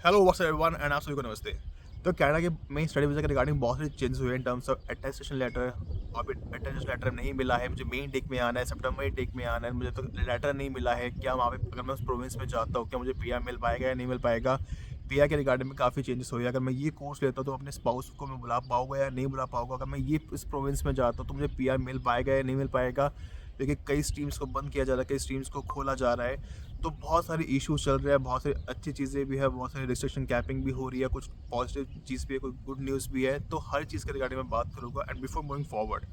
Hello what's everyone and आप सभी को नमस्ते। तो कनाडा के मेन स्टडी वीज़ा के रिगार्डिंग बहुत सारे चेंजेस हुए in terms of attestation letter. अब अटेस्टेशन लेटर नहीं मिला है, मुझे मेन टेक में आना है, सितंबर टेक में आना है, मुझे तो लेटर नहीं मिला है। क्या वहाँ पे अगर मैं उस प्रोविंस में जाता हूँ क्या मुझे पीआर मिल पाएगा या नहीं मिल पाएगा? पीआर के रिगार्डिंग में काफ़ी चेंजेस हुए। अगर मैं ये कोर्स लेता हूँ तो अपने स्पाउस को मैं बुला पाऊँगा या नहीं बुला पाऊँगा? अगर मैं ये इस प्रोविंस में जाता हूँ तो मुझे पीआर मिल पाएगा या नहीं मिल पाएगा? देखिए कई स्ट्रीम्स को बंद किया जा रहा है, कई स्ट्रीम्स को खोला जा रहा है। तो बहुत सारे इश्यूज चल रहे हैं, बहुत सारी अच्छी चीज़ें भी है, बहुत सारी रिस्ट्रिक्शन कैपिंग भी हो रही है, कुछ पॉजिटिव चीज़ भी है, कुछ गुड न्यूज़ भी है। तो हर चीज़ के रिगार्डिंग मैं बात करूँगा। And before moving forward,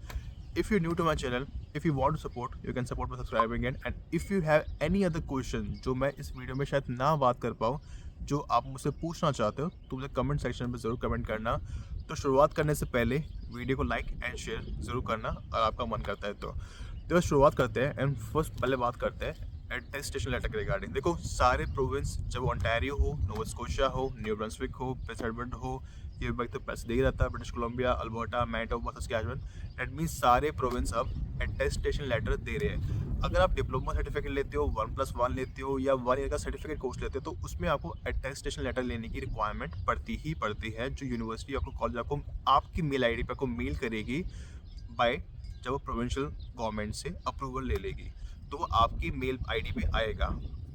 if you're new to my channel, if you want to support, you can support by subscribing it. And if you have any other question जो मैं इस वीडियो में शायद ना बात कर पाऊँ, जो आप मुझसे पूछना चाहते हो, तो मुझे कमेंट सेक्शन में ज़रूर कमेंट करना। तो शुरुआत करने से पहले वीडियो को लाइक एंड शेयर ज़रूर करना अगर आपका मन करता है तो शुरुआत करते हैं। एंड फर्स्ट पहले बात करते हैं अटेस्टेशन लेटर के रिगार्डिंग। देखो सारे प्रोविंस, जब ओंटारियो हो, नोवा स्कोशिया हो, न्यू ब्रंसविक हो, प्रिंस एडवर्ड हो, ये भाई तो पैसे दे ही रहता है, British Columbia, Alberta, Manitoba, Saskatchewan, that means सारे प्रोविंस अब अटेस्टेशन लेटर दे रहे हैं। अगर आप डिप्लोमा सर्टिफिकेट लेते हो, 1+1 लेते हो या 1 ईयर का सर्टिफिकेट कोर्स लेते हो तो उसमें आपको अटेस्टेशन लेटर लेने की रिक्वायरमेंट पड़ती ही पड़ती है। जो यूनिवर्सिटी आपको कॉलेज आपको आपकी मेल आईडी पे आपको मेल करेगी बाय, जब वो प्रोविंशियल गवर्नमेंट से अप्रूवल ले लेगी तो वो आपकी मेल आईडी पे आएगा।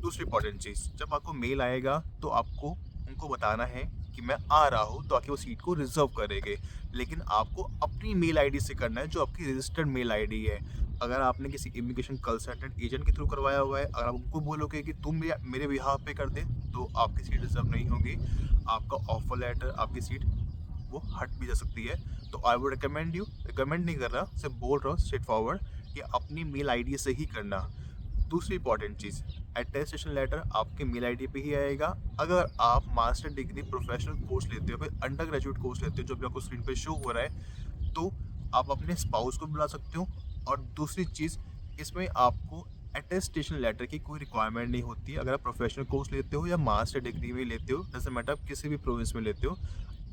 दूसरी इंपॉर्टेंट चीज़, जब आपको मेल आएगा तो आपको उनको बताना है कि मैं आ रहा हूँ, तो आके वो सीट को रिजर्व करेंगे। लेकिन आपको अपनी मेल आईडी से करना है, जो आपकी रजिस्टर्ड मेल आईडी है। अगर आपने किसी इमिग्रेशन कंसल्टेंट एजेंट के थ्रू करवाया हुआ है, अगर आप उनको बोलोगे कि तुम मेरे बिहाफ पे कर दे, तो आपकी सीट रिजर्व नहीं होगी। आपका ऑफर लेटर, आपकी सीट वो हट भी जा सकती है। तो आई वुड रिकमेंड नहीं कर रहा, सिर्फ बोल रहा हूँ स्ट्रेट फॉरवर्ड कि अपनी मेल आईडी से ही करना। दूसरी इंपॉर्टेंट चीज़, अटेस्टेशन लेटर आपके मेल आईडी पे ही आएगा। अगर आप मास्टर डिग्री प्रोफेशनल कोर्स लेते हो, फिर अंडर ग्रेजुएट कोर्स लेते हो, जो भी आपको स्क्रीन पे शो हो रहा है, तो आप अपने स्पाउस को बुला सकते हो। और दूसरी चीज़, इसमें आपको अटेस्टेशन लेटर की कोई रिक्वायरमेंट नहीं होती। अगर आप प्रोफेशनल कोर्स लेते हो या मास्टर डिग्री में लेते हो, डजंट मैटर आप किसी भी प्रोविंस में लेते हो,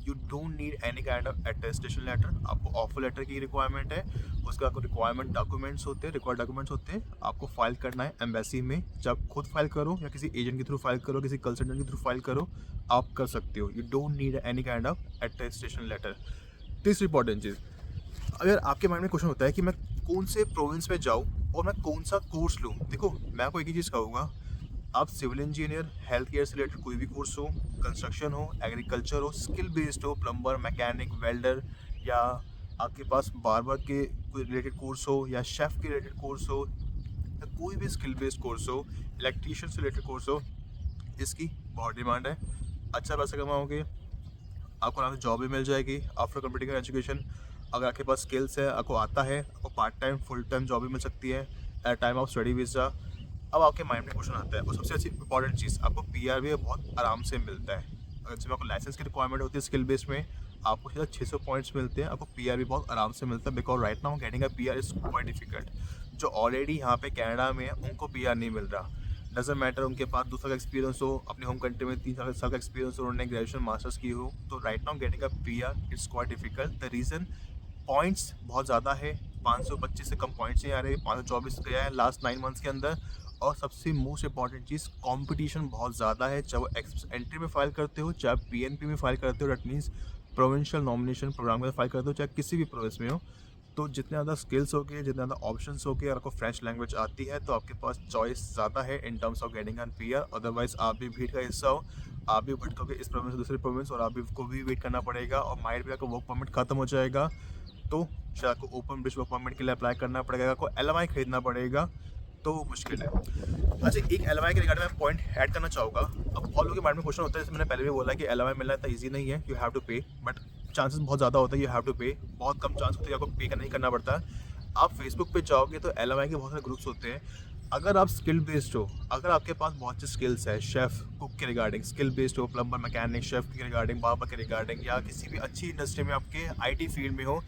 you don't need any kind of attestation letter. आपको ऑफर लेटर की रिक्वायरमेंट है। उसका आपको रिक्वायरमेंट डॉक्यूमेंट्स होते हैं, रिक्वायर्ड डॉक्यूमेंट्स होते हैं, आपको फाइल करना है एम्बेसी में। जब खुद फाइल करो या किसी एजेंट के थ्रू फाइल करो, किसी कंसल्टेंट के थ्रू फाइल करो, आप कर सकते हो। You don't need any kind of attestation letter. तीसरी इंपॉर्टेंट चीज़, अगर आपके माइंड में क्वेश्चन होता है कि मैं कौन से प्रोविंस में जाऊँ और मैं कौन सा कोर्स लूँ, देखो मैं आपको एक ही चीज़ कहूँगा, आप सिविल इंजीनियर, हेल्थ केयर से रिलेटेड कोई भी कोर्स हो, कंस्ट्रक्शन हो, एग्रीकल्चर हो, स्किल बेस्ड हो, प्लम्बर, मैकेनिक, वेल्डर, या आपके पास बार्बर के कोई रिलेटेड कोर्स हो, या शेफ़ के रिलेटेड कोर्स हो, या कोई भी स्किल बेस्ड कोर्स हो, इलेक्ट्रीशियन से रिलेटेड कोर्स हो, इसकी बहुत डिमांड है। अच्छा पैसा कमाओगे, आपको यहाँ से जॉब भी मिल जाएगी आफ्टर कंप्लीटिंग एजुकेशन। अगर आपके पास स्किल्स है, आपको आता है, आपको part time full time job भी मिल सकती है at time of study visa. अब आपके माइंड में क्वेश्चन आता है, और सबसे अच्छी इंपॉर्टेंट चीज़, आपको पीआर भी बहुत आराम से मिलता है। अगर जब आपको लाइसेंस की रिक्वायरमेंट होती है स्किल बेस में, आपको सीधा 600 पॉइंट्स मिलते हैं, आपको पीआर भी बहुत आराम से मिलता है। Because right now getting a PR is quite difficult. जो ऑलरेडी यहाँ पे कनाडा में है उनको पीआर नहीं मिल रहा। डजेंट मैटर उनके पास 2 साल का एक्सपीरियंस हो, अपने होम कंट्री में 3 साल का एक्सपीरियंस हो, उन्होंने ग्रेजुएशन मास्टर्स की हो, तो right now getting a PR it's quite difficult. The reason, points बहुत ज़्यादा है, 525 से कम पॉइंट्स नहीं आ रहे, 524 गया है लास्ट 9 मंथ्स के अंदर। और सबसे मोस्ट इंपॉर्टेंट चीज़, कंपटीशन बहुत ज़्यादा है। चाहे वो एंट्री में फाइल करते हो, चाहे पीएनपी में फाइल करते हो, that means provincial nomination program में फाइल करते हो, चाहे किसी भी प्रोविंस में हो, तो जितने ज़्यादा स्किल्स हो गए, जितने ज़्यादा ऑप्शंस हो गए, अगर आपको फ्रेंच लैंग्वेज आती है तो आपके पास चॉइस ज़्यादा है इन terms of getting an PR. Otherwise आप भी भीड़ का हिस्सा हो, आप भी भटकोगे इस प्रोविंस से दूसरे प्रोविंस, और आप भी को भी वेट करना पड़ेगा, और माइट भी आपका वर्क परमिट खत्म हो जाएगा। तो शायद आपको ओपन ब्रिज वर्क परमिट के लिए अप्लाई करना पड़ेगा, आपको एलएमआई खरीदना पड़ेगा, तो वो मुश्किल है। अच्छा, एक एलएमआई के रिगार्डिंग में पॉइंट ऐड करना चाहूँगा। अब बहुत लोगों के माइंड में क्वेश्चन होता है, जैसे मैंने पहले भी बोला कि एलएमआई मिलना इतना ईजी नहीं है, यू हैव टू पे, बट चांसेस बहुत ज़्यादा होता है यू हैव टू पे। बहुत कम चांस होते हैं आपको पे नहीं करना पड़ता है। आप फेसबुक पे जाओगे तो एलएमआई के बहुत सारे ग्रुप्स होते हैं। अगर आप स्किल बेस्ड हो, अगर आपके पास बहुत अच्छी स्किल्स है, शेफ़ कुक के रिगार्डिंग स्किल बेस्ड हो, प्लम्बर, मैकेनिक, शेफ़ के रिगार्डिंग, बार्बर के रिगार्डिंग, या किसी भी अच्छी इंडस्ट्री में आपके आईटी फील्ड में हो,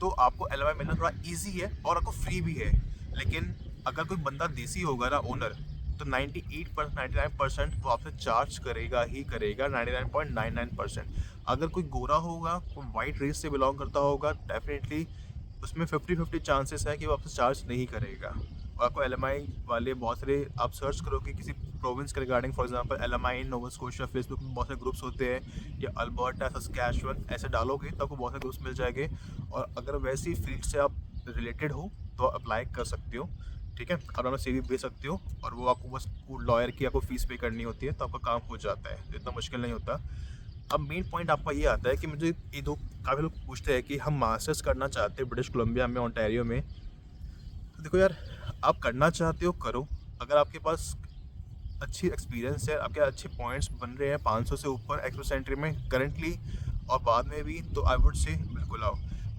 तो आपको एलएमआई मिलना थोड़ा ईजी है और आपको फ्री भी है। लेकिन अगर कोई बंदा देसी होगा ना, ओनर, तो 98% 99% वो आपसे चार्ज करेगा ही करेगा, 99.99%। अगर कोई गोरा होगा, कोई वाइट रेस से बिलोंग करता होगा, डेफिनेटली उसमें 50-50 चांसेस है कि वो आपसे चार्ज नहीं करेगा। और आपको एलएमआई वाले बहुत सारे आप सर्च करोगे किसी प्रोविंस के regarding, for example LMI in Nova Scotia, Facebook में बहुत सारे ग्रुप्स होते हैं, या अल्बर्टा, सस्कैचुअन, ऐसे डालोगे तो आपको बहुत सारे ग्रुप्स मिल जाएंगे। और अगर वैसी फील्ड से आप रिलेटेड हो तो अप्लाई कर सकते हो, ठीक है। आप अपना CV भेज सकते हो और वो आपको बस लॉयर की आपको फीस पे करनी होती है तो आपका काम हो जाता है, इतना मुश्किल नहीं होता। अब मेन पॉइंट आपका ये आता है कि मुझे ये दो काफ़ी लोग पूछते हैं कि हम मास्टर्स करना चाहते हैं ब्रिटिश कोलंबिया में, ओंटारियो में। तो देखो यार, आप करना चाहते हो करो, अगर आपके पास अच्छी एक्सपीरियंस है, आपके अच्छे पॉइंट्स बन रहे हैं 500 से ऊपर एक्सप्रेस एंट्री में करंटली और बाद में भी, तो आई वुड से बिल्कुल आओ।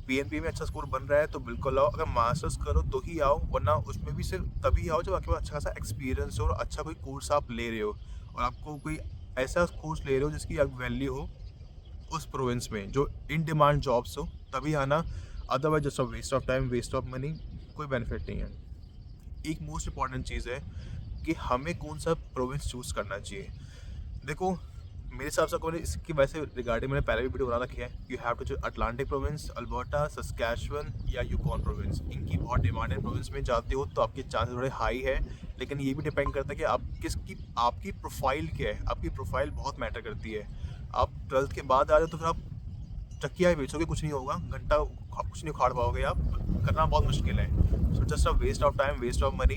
PNP में अच्छा स्कोर बन रहा है तो बिल्कुल आओ, अगर मास्टर्स करो तो ही आओ, वरना उसमें भी सिर्फ तभी आओ जब आपके पास अच्छा खासा एक्सपीरियंस हो और अच्छा कोई कोर्स आप ले रहे हो और आपको कोई ऐसा कोर्स ले रहे हो जिसकी आप वैल्यू हो उस प्रोविंस में, जो इन डिमांड जॉब्स हो, तभी आना। Otherwise just waste of time, waste of money, कोई बेनिफिट नहीं है। एक मोस्ट इंपॉर्टेंट चीज़ है कि हमें कौन सा प्रोविंस चूज़ करना चाहिए। देखो, मेरे हिसाब से कोई इसकी वैसे रिगार्डिंग मैंने पहले भी वीडियो बना रखी है। You have to choose Atlantic province, Alberta, Saskatchewan या यूकॉन प्रोविंस। इनकी बहुत डिमांडेड प्रोविंस में जाते हो तो आपके चांसेस थोड़े हाई है, लेकिन ये भी डिपेंड करता है कि आप आपकी प्रोफाइल क्या है। आपकी प्रोफाइल बहुत मैटर करती है। आप 12th के बाद आ रहे हो तो फिर आप चक्किया ही बेचोगे, कुछ नहीं होगा, घंटा कुछ नहीं उखाड़ पाओगे आप, करना बहुत मुश्किल है। So just a waste of time, waste of money.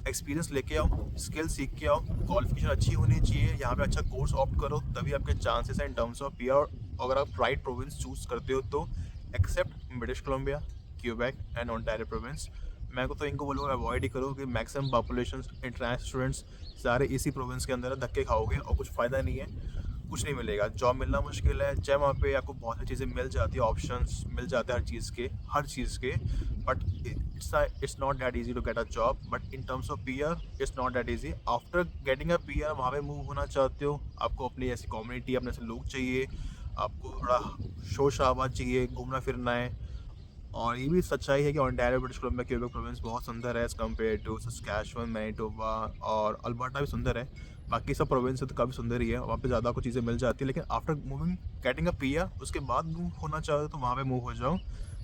Experience लेके आओ, स्किल सीख के आओ, क्वालिफिकेशन अच्छी होनी चाहिए, यहाँ पे अच्छा कोर्स ऑप्ट करो, तभी आपके चांसेस हैं इन टर्म्स ऑफ PR। अगर आप राइट प्रोविंस चूज करते हो तो, except British Columbia, Quebec and Ontario province. मैं को तो इनको बोलूँगा अवॉइड ही करो कि मैक्सिमम पॉपुलेशन इंटरनेशनल स्टूडेंट्स सारे इसी प्रोविंस के अंदर है, धक्के खाओगे और कुछ फ़ायदा नहीं है, कुछ नहीं मिलेगा, जॉब मिलना मुश्किल है। चाहे वहाँ पे आपको बहुत सी चीज़ें मिल जाती है, ऑप्शंस मिल जाते हैं हर चीज़ के, but it's not that easy to get a job. But in terms of PR, it's not that easy. After getting a PR, वहाँ पे मूव होना चाहते हो, आपको अपनी ऐसी कम्युनिटी, अपने ऐसे लोग चाहिए, आपको थोड़ा शोर शराबा चाहिए, घूमना फिरना है। और ये भी सच्चाई है कि Ontario British Columbia Quebec province बहुत सुंदर है as compare to Saskatchewan, Manitoba और अल्बर्टा भी सुंदर है। बाकी सब प्रोविंस तो काफ़ी सुंदर ही है, वहाँ पे ज़्यादा आपको चीज़ें मिल जाती है। लेकिन after moving getting a PR, उसके बाद मूव होना चाहो तो वहाँ पे मूव हो जाओ।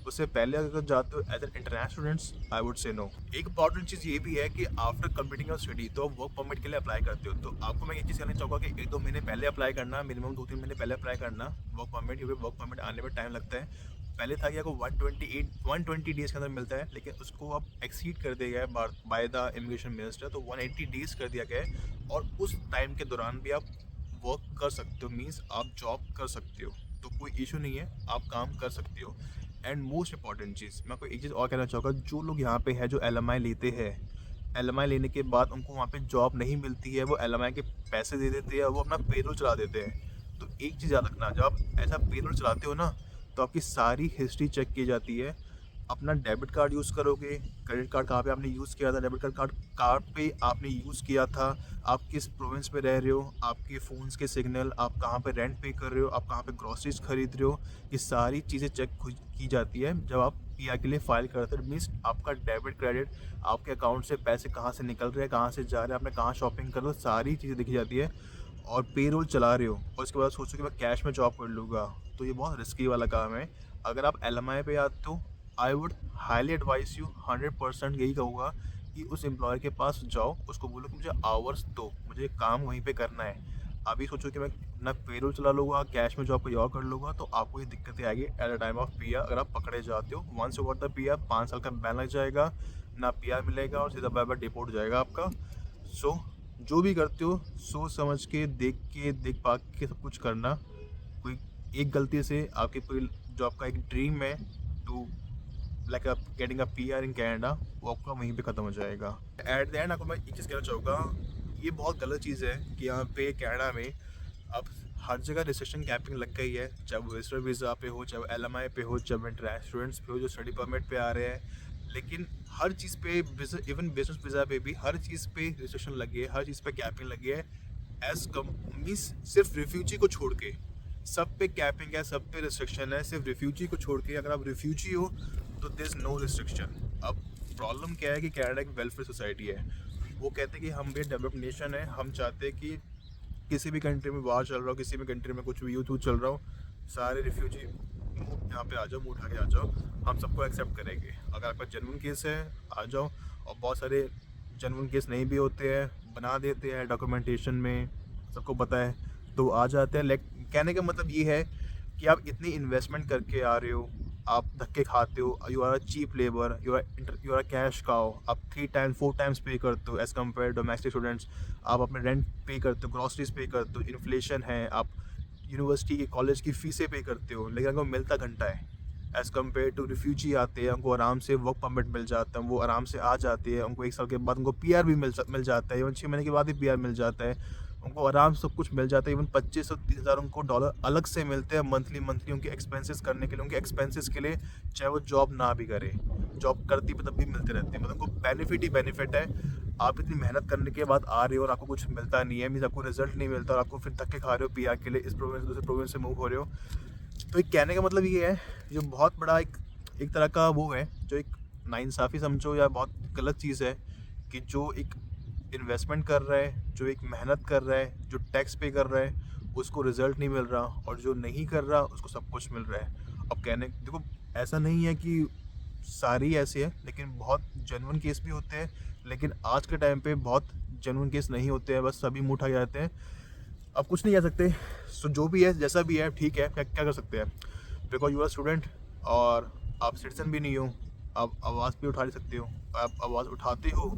उससे पहले अगर जाते हो as an international students, I would say no. एक इंपॉर्टेंट चीज़ ये भी है कि आफ्टर कंप्लीटिंग योर स्टडी तो वर्क परमिट के लिए अप्लाई करते हो, तो आपको मैं ये चीज़ कहना चाहूँगा कि 1-2 महीने पहले अप्लाई करना, मिनिमम 2-3 महीने पहले अप्लाई करना वर्क परमिट, क्योंकि वर्क परमिट आने में टाइम लगता है। पहले था कि आपको 120 डेज़ के अंदर मिलता है, लेकिन उसको अब एक्सीड कर दिया गया है बाय द इमिग्रेशन मिनिस्टर, तो 180 डेज़ कर दिया गया है। और उस टाइम के दौरान भी आप वर्क कर सकते हो, मीन्स आप जॉब कर सकते हो, तो कोई इशू नहीं है, आप काम कर सकते हो। एंड मोस्ट इंपॉर्टेंट चीज़, मैं आपको एक चीज़ और कहना चाहूँगा, जो लोग यहाँ पे है जो LMI लेते हैं, LMI लेने के बाद उनको वहाँ पे जॉब नहीं मिलती है, वो LMI के पैसे दे देते हैं, वो अपना पेरोल चला देते हैं। तो एक चीज़ याद रखना, जब आप ऐसा पेरोल चलाते हो ना, तो आपकी सारी हिस्ट्री चेक की जाती है। अपना डेबिट कार्ड यूज़ करोगे, क्रेडिट कार्ड कहाँ पे आपने यूज़ किया था, डेबिट कार्ड पे आपने यूज़ किया था, आप किस प्रोविंस में रह रहे हो, आपके फ़ोन्स के सिग्नल, आप कहाँ पे रेंट पे कर रहे हो, आप कहाँ पे ग्रॉसरीज खरीद रहे हो, ये सारी चीज़ें चेक की जाती है जब आप PR के लिए फ़ाइल करते हो। मीन्स आपका डेबिट क्रेडिट, आपके अकाउंट से पैसे कहाँ से निकल रहे हैं, कहाँ से जा रहे हैं, आपने कहाँ शॉपिंग कर रहे हो, सारी चीज़ें देखी जाती है। और पेरोल चला रहे हो और उसके बाद सोचो कि मैं कैश में जॉब कर लूँगा, तो ये बहुत रिस्की वाला काम है। अगर आप LMI पे आते हो, I would highly advice you, 100% यही कहूँगा कि उस एम्प्लॉयर के पास जाओ, उसको बोलो कि मुझे आवर्स दो, मुझे काम वहीं पे करना है। अभी सोचो कि मैं ना पेरोल चला लूँगा, कैश में जॉब कोई और कर लूँगा, तो आपको ये दिक्कतें आएगी at the time of PR। अगर आप पकड़े जाते हो, once you got the PR, 5 साल का बैन लग जाएगा, ना PR मिलेगा और सीधा बाय बाय डिपोर्ट हो जाएगा आपका। सो जो भी करते हो सोच समझ के, देख पा के सब कुछ करना। कोई एक गलती से आपके कोई जो आपका एक ड्रीम है to like getting a PR in Canada, वो आपका वहीं पे ख़त्म हो जाएगा। एट द एंड आपको मैं एक चीज़ कहना चाहूँगा, ये बहुत गलत चीज़ है कि यहाँ पे कनाडा में अब हर जगह रिसेक्शन कैपिंग लग गई है, चाहे वो विजिटर वीज़ा पे हो, चाहे वो LMI पे हो, चाहे वो इंटरनेशनल स्टूडेंट्स पे हो जो स्टडी परमिट पे आ रहे हैं। लेकिन हर चीज़ पे, इवन बिजनेस वीज़ा पे भी हर चीज़ पे रिस्ट्रिक्शन लगी है, हर चीज़ पे कैपिंग लगी है। एज कम मीन्स सिर्फ रिफ्यूजी को छोड़ के सब पे कैपिंग है, सब पे रिस्ट्रिक्शन है। सिर्फ रिफ्यूजी को छोड़ के, अगर आप रिफ्यूजी हो तो देयर इज नो रिस्ट्रिक्शन। अब प्रॉब्लम क्या है कि कनाडा एक वेलफेयर सोसाइटी है, वो कहते हैं कि हम भी डेवलप्ड नेशन है, हम चाहते हैं कि किसी भी कंट्री में वार चल रहा हो, किसी भी कंट्री में कुछ भी यूथ चल रहा हो, सारे रिफ्यूजी यहाँ पे आ जाओ, मुँह उठा के आ जाओ, हम सबको एक्सेप्ट करेंगे। अगर आपका जेन्युइन केस है आ जाओ, और बहुत सारे जेन्युइन केस नहीं भी होते हैं, बना देते हैं डॉक्यूमेंटेशन में, सबको पता है, तो आ जाते हैं। लाइक कहने का मतलब ये है कि आप इतनी इन्वेस्टमेंट करके आ रहे हो, आप धक्के खाते हो, you are a cheap labour, you are a cash cow, आप 3 टाइम्स 4 टाइम्स पे करते हो एज़ कम्पेयर डोमेस्टिक स्टूडेंट्स। आप अपने रेंट पे करते हो, ग्रॉसरीज पे करते हो, इन्फ्लेशन है, आप यूनिवर्सिटी की कॉलेज की फ़ीसें पे करते हो, लेकिन आपको मिलता घंटा है। एज़ कम्पेयर टू रिफ्यूजी आते हैं, उनको आराम से वर्क परमिट मिल जाता है, वो आराम से आ जाते हैं, उनको 1 साल के बाद उनको पीआर भी मिल जाता है, इवन 6 महीने के बाद ही पीआर मिल जाता है, उनको आराम से सब कुछ मिल जाता है। इवन 25 और 30,000 उनको डॉलर अलग से मिलते हैं मंथली उनके एक्सपेंसेस करने के लिए, उनके एक्सपेंसेस के लिए, चाहे वो जॉब ना भी करे, जॉब करती भी तब भी मिलते रहते हैं। मतलब उनको बेनिफिट ही बेनिफिट है। आप इतनी मेहनत करने के बाद आ रहे हो और आपको कुछ मिलता नहीं है, मीन्स आपको रिजल्ट नहीं मिलता, और आपको फिर धक्के खा रहे हो पीआर के लिए, इस प्रोविंस से दूसरे प्रोविंस से मूव हो रहे हो। तो एक कहने का मतलब ये है, जो बहुत बड़ा एक एक तरह का वो है, जो एक नाइंसाफ़ी समझो या बहुत गलत चीज़ है, कि जो एक इन्वेस्टमेंट कर रहा है, जो एक मेहनत कर रहा है, जो टैक्स पे कर रहा है, उसको रिजल्ट नहीं मिल रहा, और जो नहीं कर रहा उसको सब कुछ मिल रहा है। अब कहने देखो, ऐसा नहीं है कि सारी ऐसे है, लेकिन बहुत जेन्युइन केस भी होते हैं, लेकिन आज के टाइम पे बहुत जेन्युइन केस नहीं होते हैं, बस सभी मुँह उठा के जाते हैं। अब कुछ नहीं कह सकते। सो जो भी है, जैसा भी है, ठीक है, क्या क्या कर सकते हैं। बिकॉज यू आर स्टूडेंट, और आप सिटीजन भी नहीं हो, आप आवाज़ भी उठा नहीं सकते हो। आप आवाज़ उठाते हो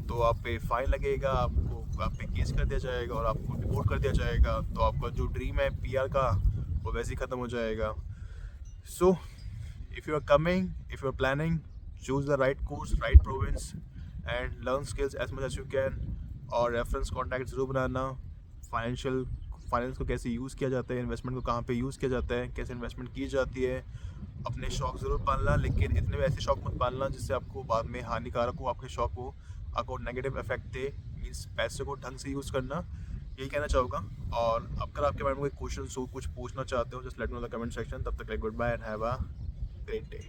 तो आप पे फाइन लगेगा, आपको आप पे केस कर दिया जाएगा, और आपको डिपोर्ट कर दिया जाएगा, तो आपका जो ड्रीम है पीआर का, वो वैसे ही ख़त्म हो जाएगा। सो if you are coming, if you are planning, choose the right course, right province, and learn skills as much as you can। और रेफरेंस कॉन्टैक्ट ज़रूर बनाना। फाइनेंस को कैसे यूज़ किया जाता है, इन्वेस्टमेंट को कहाँ पे यूज़ किया जाता है, कैसे इन्वेस्टमेंट की जाती है। अपने शौक ज़रूर पालना, लेकिन इतने ऐसे शौक मत पालना जिससे आपको बाद में हानिकारक हो, आपके शौक हो, आपको नेगेटिव इफेक्ट दे। मीन्स पैसे को ढंग से यूज़ करना, यही कहना चाहूँगा। और अगर आपके बारे में कोई क्वेश्चन हो, कुछ पूछना चाहते हो, just let me know the comment section. तब तक good bye and have a great day।